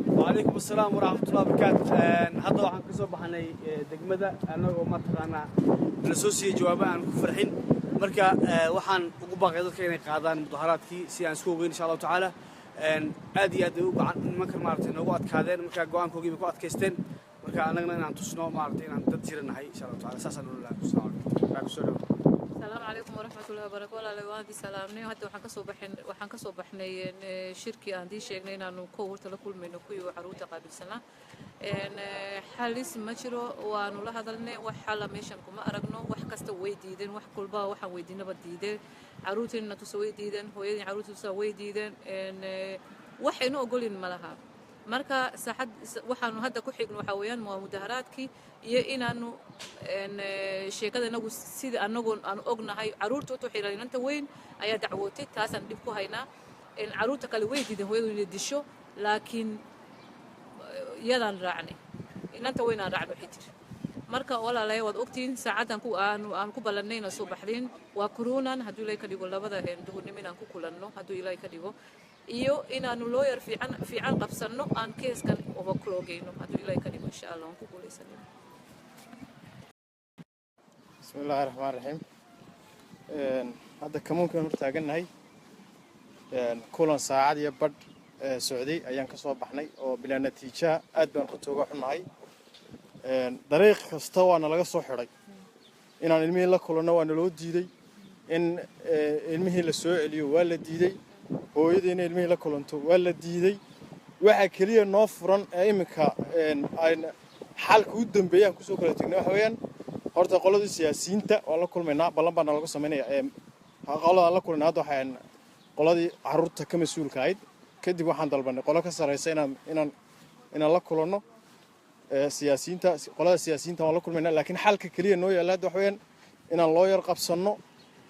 وعليكم السلام ورحمة الله وبركاته. هذا waxaan ka soo baxnay degmada anagoo ma taqaana rasuusiyo jawaabo aan ku farxin marka waxaan ugu baaqay dadka inay qaadaan mudaharaadkii si aan isku ogeyn insha Allah taala aad iyo aad u gacan marka maartay noogu adkaadeen marka go'aankoodii ku adkaysteen marka anagna inaan tusno maartay inaan dad jiranahay insha Allah taala saasaan u leeyahay السلام عليكم ورحمة الله وبركاته. والله وادي سلامني وحتى وحن كسو بحني شركة عندي شغلين إنه كوهر تلكل منه كوي وعروض قبل سنة إن حاليس مشروع وانو له هذا لنا وحلا ميشان كم أرجنا وحكست ويديدن وحكل با وح ويدينا بديدن عروض إنه تسوي ديدن هو يعني عروض تسوي ديدن إن وحنا أقول إن ملها marka saxad waxaanu hadda ku xigno waxa weeyaan mudaharaadkii iyo inaanu sheekada nagu sida anagu aan ognahay caruurta u xiirananta weyn ayaa dacwootay taasan dib ku haynaa in caruurta kale weydiidan hooyadu inay disho laakiin yadan raacnay inanta weyn aan raacno xitir marka walaalay wad ogtiin saacadan ku aan ku balanayna soo baxdeen waa kuruunan haduu ilaahay ka dhigo labada duhurnimo aan ku kulanno haduu ilaahay ka dhigo iyo inaanu lawyer fiican qabsano aan keeskan overclockeyno haduu ilaahay ka dhigo insha Allah aan ku guuleysano bismillaahir rahmaanir rahiim hadda kamuunkan hortaaganahay kulan saacad iyo badh socday ayaan ka soo baxnay oo bilaa natiijo aad baan ku tooga xunahay dariiq kasta waana laga soo xiray inaan ilmihii la kulanno waana loo diiday in ilmihii la soo celiyo waa la diiday hooyadayna ilmihii la kulanto waa la diiday waxa kaliya noo furan imika xalka u dambeeyay aan ku soo kala tagnay waxa weeyaan horta qoladii siyaasiyiinta oo la kulmayna ballan baan lagu sameeynaa qolada la kulmayna hadda waxaan qoladii caruurta ka mas'uulka ahayd kadib waxaan dalbanay qolo ka sareysa inaan la kulanno siyaasiyiinta qolada siyaasiyiinta waan la kulmayna laakiin xalka kaliya noo yaala hadda waxa weeyaan inaan lawyer qabsano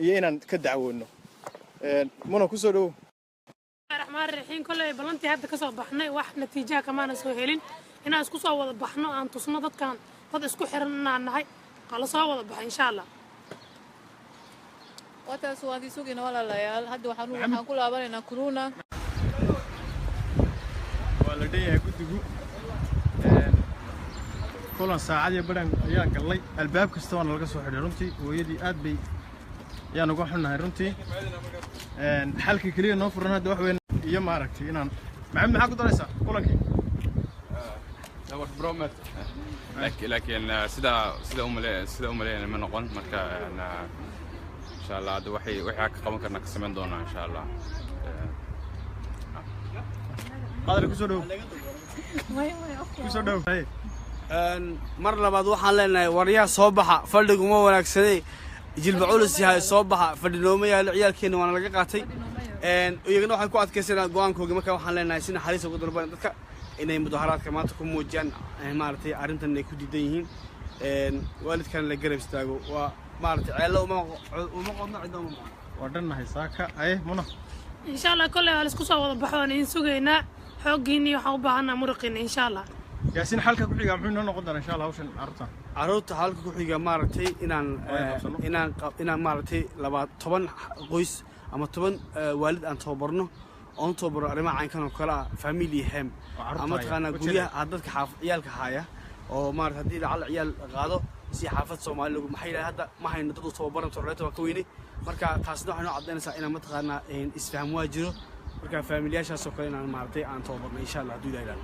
iyo inaan ka dacwoono muna ku soo dhaw الرحمن الرحيم كله بلنتي هذا كسر بحنا واحد نتيجة كمان سهلين هنا اسكو صوّد بحنا أن تصنّد كان هذا اسكو حرنا عن هاي قال صوّد بح إن شاء الله وتسوى هذه سوقنا ولا ليال هذا وحنو كل أبرنا كورونا ولا دي كنتجو كل ساعة يبرن يا قلي الباب كستوان لقى سو حريرنتي ويدي أدبي يا نقول حنا هرنتي حلقة كلية نوفرنا هذا واحد iyo ma aragtay inaan maxaa ku daraysaa kulankii wax bromet laakiin sida umaleeyay ma noqon marka insha Allah hada waxay ka qaban karnaa ka sameyn doonaa insha Allah qadar ku soo dhaw ku soo dhaw mar labaad waxaan leenahay waryaa soo baxa fadhigu ma wanaagsanay jilba culus yahay soo baxa fadhinooma yaalo ciyaalkeena waana laga qaatay iyagana waxaan ku adkaysanaa go'aankooda marka waxaan leenahay sina xariis ugu dalban dadka inay mudaharaadka maanta ku muujiyaan maartay arrintan ay ku diidan yihiin waalidkan la garab istaago waa maartay ceelo uma qodno ciidan waa dhannahay saaka ay muna إن شاء الله كله هالسكو صوّد بحنا إنسوجينا حقيني وحوبنا مرقين إن شاء الله ياسين حالك كحيجا محنا نقدر إن شاء الله وشن عرضنا caruurta halka ku xiga maartay inaan maartay 10 qoys ama 10 waalid aan tababarno oo tababaro arrimaha caynkan oo kala family hem ama taqaana guriyaha dadka ciyaalka haya oo maartay hadii la ciyaal qaado si xaafad Soomaaliya lagu maxay hadda ma hayno dad tababaran torreeto waa ka weynay marka taasna waxaan u cadeynaysaa inaan ma taqaana isfahm waa jiro marka familiyaashaas oo kale inaan maartay aan tababarno insha Allah hadii ilaahay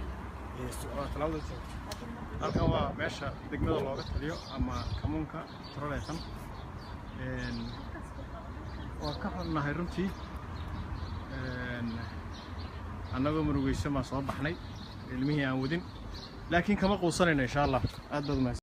halkan waa meesha degmada looga taliyo ama kamuunka troleesan waa ka xunnahay runtii annagoo murugaysan baan soo baxnay ilmihii aan wadin laakiin kama quusanayno insha Allah aad baad